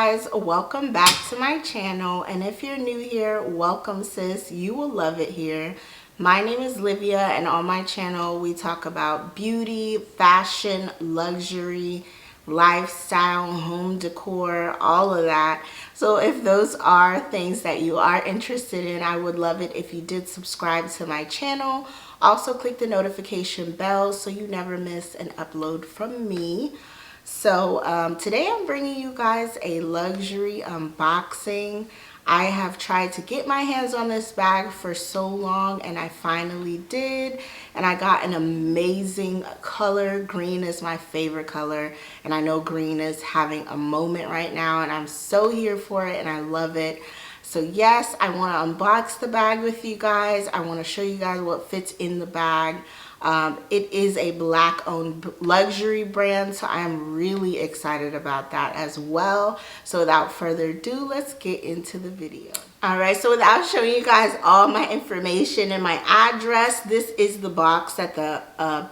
guys, welcome back to my channel, and if you're new here, welcome sis, you will love it here. My name is Livia, and on my channel we talk about beauty, fashion, luxury, lifestyle, home decor, all of that. So if those are things that you are interested in, I would love it if you did subscribe to my channel. Also click the notification bell so you never miss an upload from me. So today I'm bringing you guys a luxury unboxing. I have tried to get my hands on this bag for so long, and I finally did, and I got an amazing color. Green is my favorite color, and I know green is having a moment right now, and I'm so here for it and I love it. So yes, I want to unbox the bag with you guys. I want to show you guys what fits in the bag. It is a black owned luxury brand, so I'm really excited about that as well. So without further ado, let's get into the video. Alright, so without showing you guys all my information and my address, this is the box that the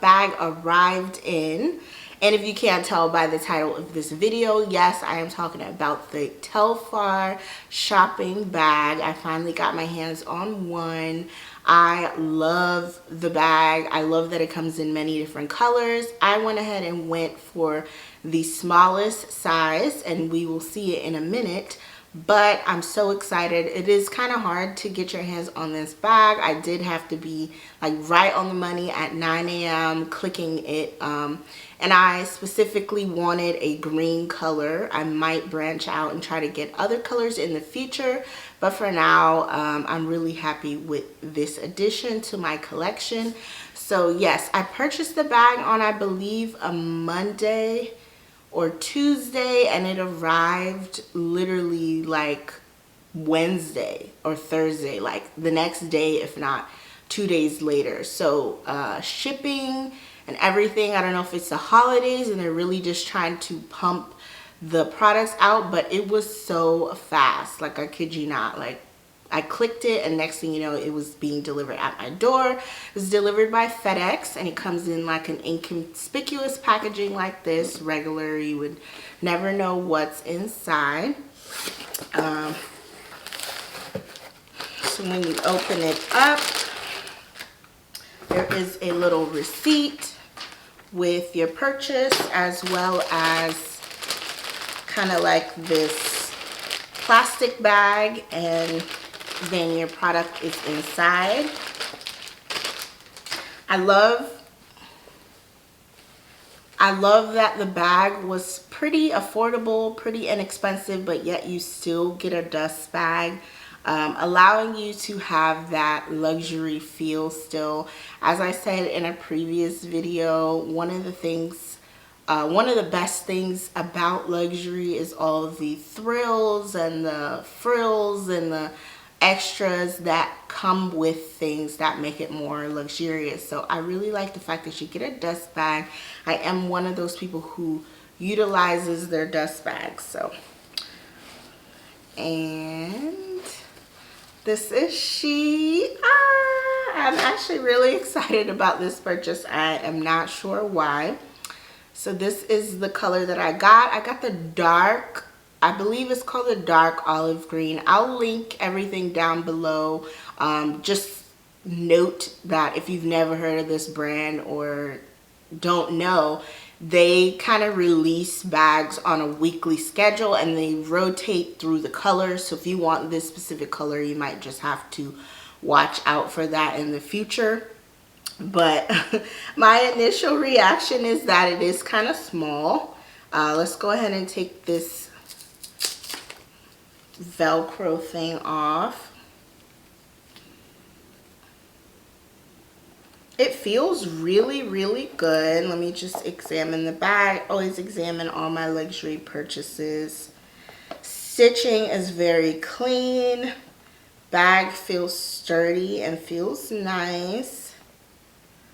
bag arrived in. And if you can't tell by the title of this video, yes, I am talking about the Telfar shopping bag. I finally got my hands on one. I love the bag. I love that it comes in many different colors. I went ahead and went for the smallest size, and we will see it in a minute. But I'm so excited. It is kind of hard to get your hands on this bag. I did have to be like right on the money at 9 a.m. clicking it. And I specifically wanted a green color. I might branch out and try to get other colors in the future. But for now, I'm really happy with this addition to my collection. So yes, I purchased the bag on, I believe, a Monday or Tuesday, and it arrived literally like Wednesday or Thursday, like the next day, if not 2 days later. So shipping and everything, I don't know if it's the holidays and they're really just trying to pump the products out, but it was so fast. Like, I kid you not, like I clicked it and next thing you know, it was being delivered at my door. It was delivered by FedEx, and it comes in like an inconspicuous packaging like this. Regular, you would never know what's inside. So when you open it up, there is a little receipt with your purchase, as well as kind of like this plastic bag, and then your product is inside. I love that the bag was pretty affordable, pretty inexpensive, but yet you still get a dust bag, allowing you to have that luxury feel still. As I said in a previous video, one of the best things about luxury is all of the thrills and the frills and the extras that come with things that make it more luxurious. So I really like the fact that you get a dust bag. I am one of those people who utilizes their dust bags. So, and this is she. I'm actually really excited about this purchase. I am not sure why. So this is the color that I got. I got the dark, I believe it's called the dark olive green. I'll link everything down below. Just note that if you've never heard of this brand or don't know, they kind of release bags on a weekly schedule, and they rotate through the colors. So if you want this specific color, you might just have to watch out for that in the future. But my initial reaction is that it is kind of small. Let's go ahead and take this Velcro thing off. It feels really, really good. Let me just examine the bag. Always examine all my luxury purchases. Stitching is very clean. Bag feels sturdy and feels nice.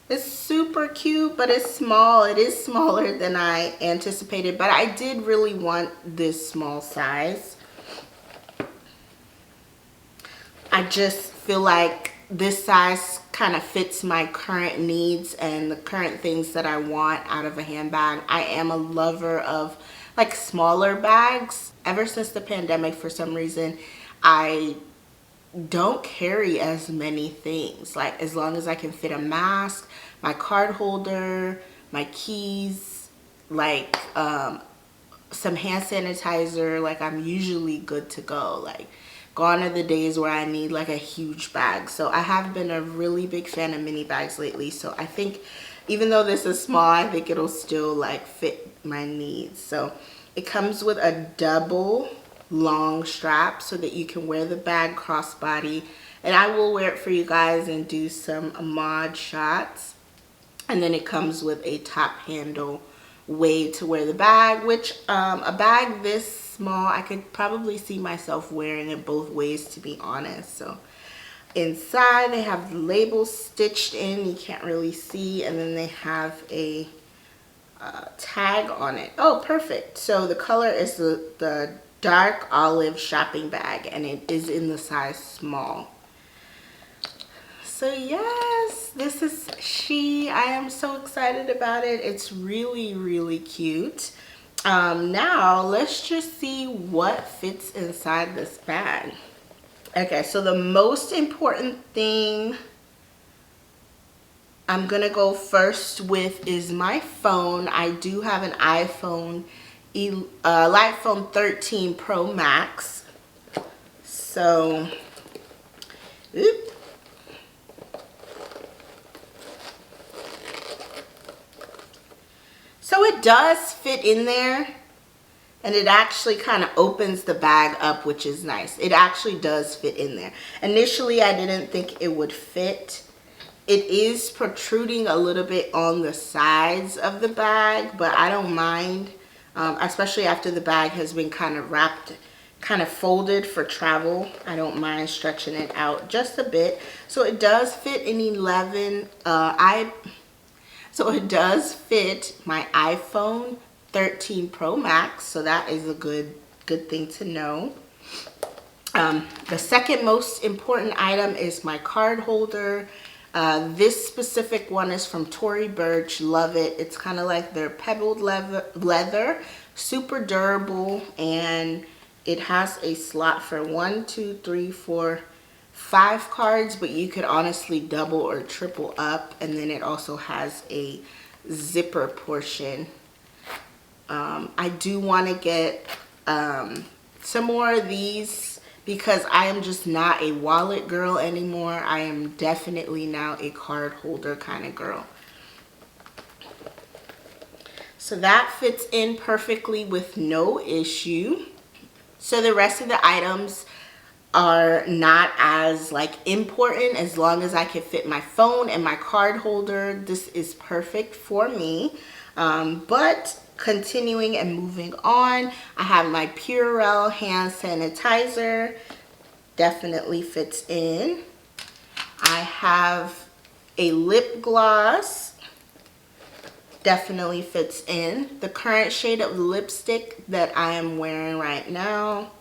It's super cute, but it's small. It is smaller than I anticipated, but I did really want this small size. I just feel like this size kind of fits my current needs and the current things that I want out of a handbag. I am a lover of like smaller bags. Ever since the pandemic, for some reason, I don't carry as many things. Like, as long as I can fit a mask, my card holder, my keys, like some hand sanitizer, like I'm usually good to go. Like, gone are the days where I need like a huge bag. So I have been a really big fan of mini bags lately. So I think even though this is small, I think it'll still like fit my needs. So it comes with a double long strap so that you can wear the bag crossbody, and I will wear it for you guys and do some mod shots. And then it comes with a top handle way to wear the bag, which a bag this small, I could probably see myself wearing it both ways, to be honest. So inside they have the labels stitched in, you can't really see, and then they have a tag on it. Oh, perfect. So the color is the dark olive shopping bag, and it is in the size small. So yes, this is she. I am so excited about it. It's really, really cute. Now let's just see what fits inside this bag. Okay, so the most important thing I'm gonna go first with is my phone. I do have an iPhone 13 Pro Max. So, So it does fit in there, and it actually kind of opens the bag up, which is nice. It actually does fit in there. Initially, I didn't think it would fit. It is protruding a little bit on the sides of the bag, but I don't mind, especially after the bag has been kind of wrapped, kind of folded for travel. I don't mind stretching it out just a bit. So it does fit an 11. So it does fit my iPhone 13 Pro Max. So that is a good thing to know. The second most important item is my card holder. This specific one is from Tory Burch. Love it. It's kind of like their pebbled leather, super durable, and it has a slot for 1, 2, 3, 4, 5 cards, but you could honestly double or triple up. And then it also has a zipper portion. I do want to get some more of these, because I am just not a wallet girl anymore. I am definitely now a card holder kind of girl. So that fits in perfectly with no issue. So the rest of the items are not as like important. As long as I can fit my phone and my card holder, this is perfect for me. But continuing and moving on, I have my Purell hand sanitizer. Definitely fits in. I have a lip gloss. Definitely fits in. The current shade of lipstick that I am wearing right now.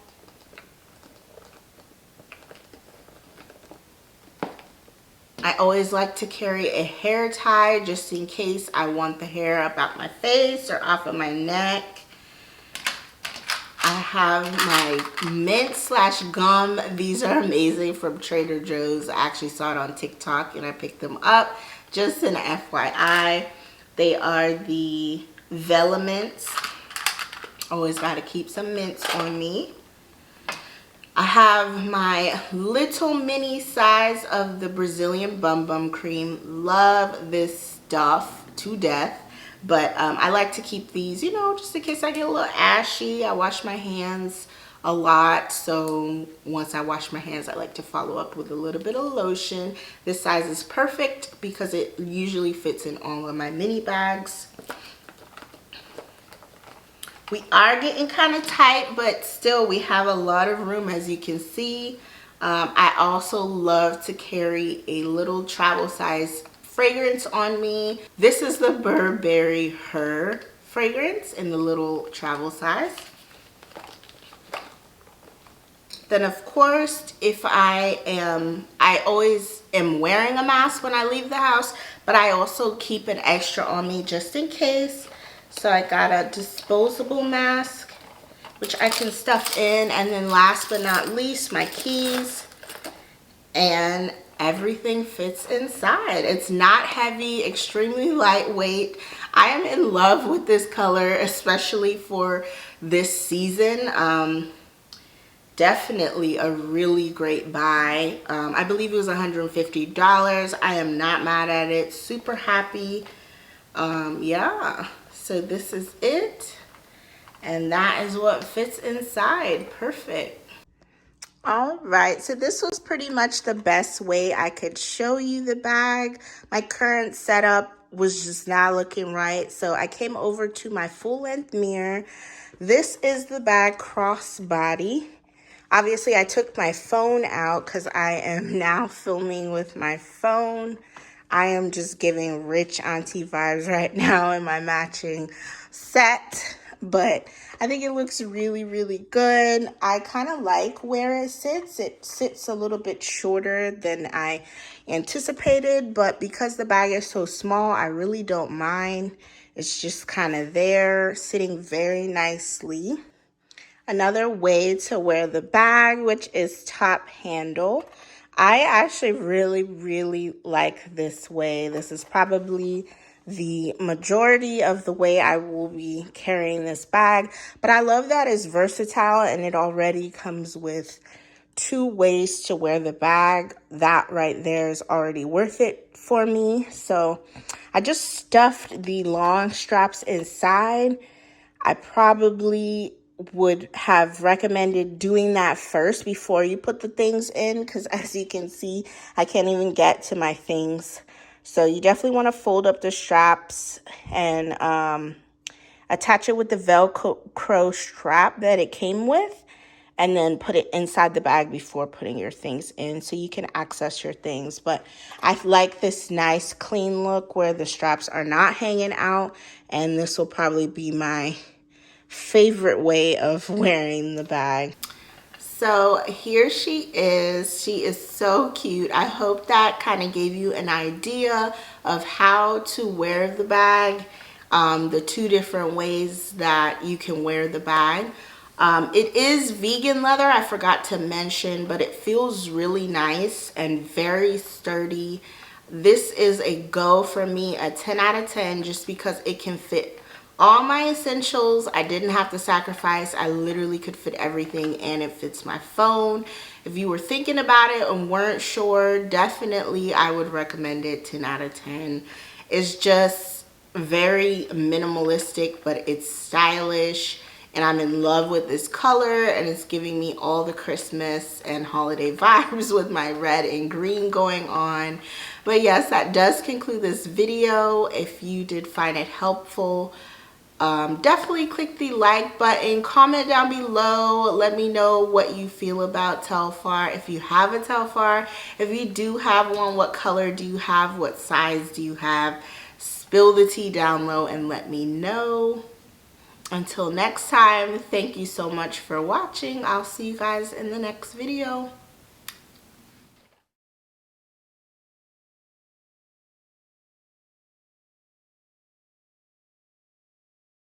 I always like to carry a hair tie just in case I want the hair about my face or off of my neck. I have my mint slash gum. These are amazing, from Trader Joe's. I actually saw it on TikTok and I picked them up. Just an FYI. They are the Vela mints. Always got to keep some mints on me. I have my little mini size of the Brazilian Bum Bum Cream. Love this stuff to death. But I like to keep these, you know, just in case I get a little ashy. I wash my hands a lot. So once I wash my hands, I like to follow up with a little bit of lotion. This size is perfect because it usually fits in all of my mini bags. We are getting kind of tight, but still we have a lot of room, as you can see. I also love to carry a little travel size fragrance on me. This is the Burberry Her fragrance in the little travel size. Then of course, if I always am wearing a mask when I leave the house, but I also keep an extra on me just in case. So I got a disposable mask, which I can stuff in. And then last but not least, my keys. And everything fits inside. It's not heavy, extremely lightweight. I am in love with this color, especially for this season. Definitely a really great buy. I believe it was $150. I am not mad at it. Super happy. Yeah, so this is it. And that is what fits inside. Perfect. All right, so this was pretty much the best way I could show you the bag. My current setup was just not looking right, so I came over to my full-length mirror. This is the bag crossbody. Obviously, I took my phone out because I am now filming with my phone. I am just giving rich auntie vibes right now in my matching set. But I think it looks really, really good. I kind of like where it sits. It sits a little bit shorter than I anticipated. But because the bag is so small, I really don't mind. It's just kind of there, sitting very nicely. Another way to wear the bag, which is top handle. I actually really, really like this way. This is probably the majority of the way I will be carrying this bag. But I love that it's versatile and it already comes with 2 ways to wear the bag. That right there is already worth it for me. So I just stuffed the long straps inside. I probably would have recommended doing that first before you put the things in, because as you can see, I can't even get to my things. So you definitely want to fold up the straps and attach it with the Velcro strap that it came with, and then put it inside the bag before putting your things in so you can access your things. But I like this nice clean look where the straps are not hanging out, and this will probably be my favorite way of wearing the bag. So here she is. She is so cute. I hope that kind of gave you an idea of how to wear the bag, the 2 different ways that you can wear the bag. It is vegan leather, I forgot to mention, but it feels really nice and very sturdy. This is a go for me, a 10 out of 10, just because it can fit all my essentials. I didn't have to sacrifice. I literally could fit everything, and it fits my phone. If you were thinking about it and weren't sure, definitely I would recommend it. 10 out of 10. It's just very minimalistic, but it's stylish, and I'm in love with this color, and it's giving me all the Christmas and holiday vibes with my red and green going on. But yes, that does conclude this video. If you did find it helpful, definitely click the like button, comment down below, let me know what you feel about Telfar. If you have a Telfar, if you do have one, what color do you have, what size do you have? Spill the tea down low and let me know. Until next time, thank you so much for watching. I'll see you guys in the next video.